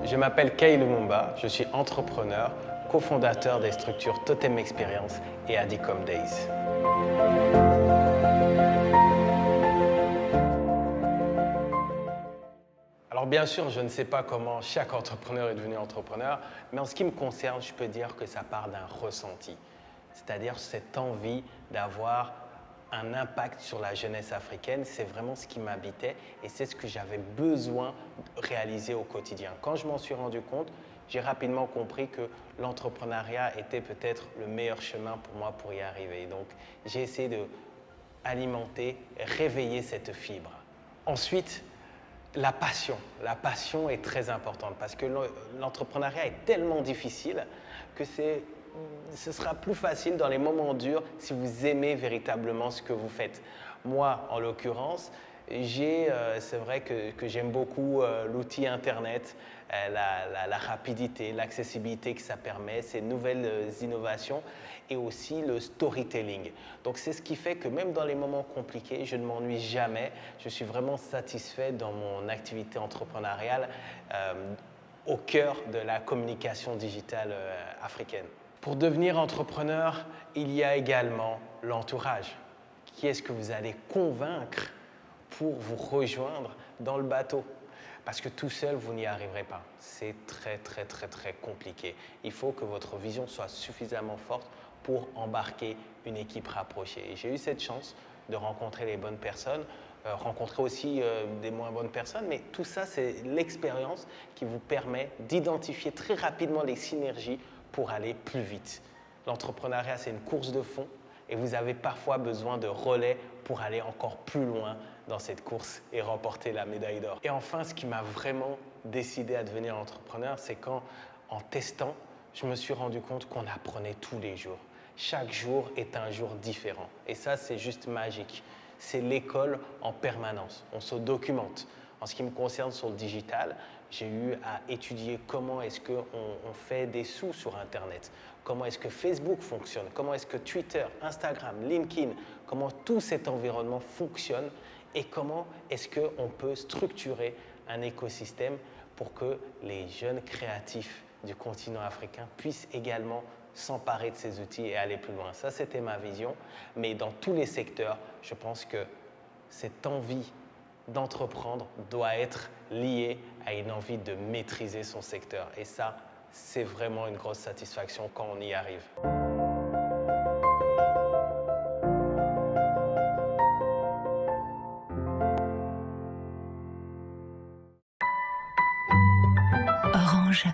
Je m'appelle Kay Lumumba, je suis entrepreneur, cofondateur des structures Totem Experience et Adicom Days. Alors bien sûr, je ne sais pas comment chaque entrepreneur est devenu entrepreneur, mais en ce qui me concerne, je peux dire que ça part d'un ressenti. C'est-à-dire cette envie d'avoir un impact sur la jeunesse africaine, c'est vraiment ce qui m'habitait et c'est ce que j'avais besoin de réaliser au quotidien. Quand je m'en suis rendu compte, j'ai rapidement compris que l'entrepreneuriat était peut-être le meilleur chemin pour moi pour y arriver. Donc j'ai essayé d'alimenter, réveiller cette fibre. Ensuite, la passion. La passion est très importante parce que l'entrepreneuriat est tellement difficile que ce sera plus facile dans les moments durs si vous aimez véritablement ce que vous faites. Moi, en l'occurrence, c'est vrai que j'aime beaucoup l'outil Internet, la rapidité, l'accessibilité que ça permet, ces nouvelles innovations et aussi le storytelling. Donc c'est ce qui fait que même dans les moments compliqués, je ne m'ennuie jamais. Je suis vraiment satisfait dans mon activité entrepreneuriale au cœur de la communication digitale africaine. Pour devenir entrepreneur, il y a également l'entourage. Qui est-ce que vous allez convaincre pour vous rejoindre dans le bateau? Parce que tout seul, vous n'y arriverez pas. C'est très compliqué. Il faut que votre vision soit suffisamment forte pour embarquer une équipe rapprochée. Et j'ai eu cette chance de rencontrer les bonnes personnes, rencontrer aussi des moins bonnes personnes, mais tout ça, c'est l'expérience qui vous permet d'identifier très rapidement les synergies pour aller plus vite. L'entrepreneuriat, c'est une course de fond et vous avez parfois besoin de relais pour aller encore plus loin dans cette course et remporter la médaille d'or. Et enfin, ce qui m'a vraiment décidé à devenir entrepreneur, c'est quand, en testant, je me suis rendu compte qu'on apprenait tous les jours. Chaque jour est un jour différent. Et ça, c'est juste magique. C'est l'école en permanence. On se documente. En ce qui me concerne sur le digital, j'ai eu à étudier comment est-ce qu'on fait des sous sur Internet, comment est-ce que Facebook fonctionne, comment est-ce que Twitter, Instagram, LinkedIn, comment tout cet environnement fonctionne et comment est-ce qu'on peut structurer un écosystème pour que les jeunes créatifs du continent africain puissent également s'emparer de ces outils et aller plus loin. Ça, c'était ma vision, mais dans tous les secteurs, je pense que cette envie d'entreprendre doit être liée à une envie de maîtriser son secteur. Et ça, c'est vraiment une grosse satisfaction quand on y arrive. Orange.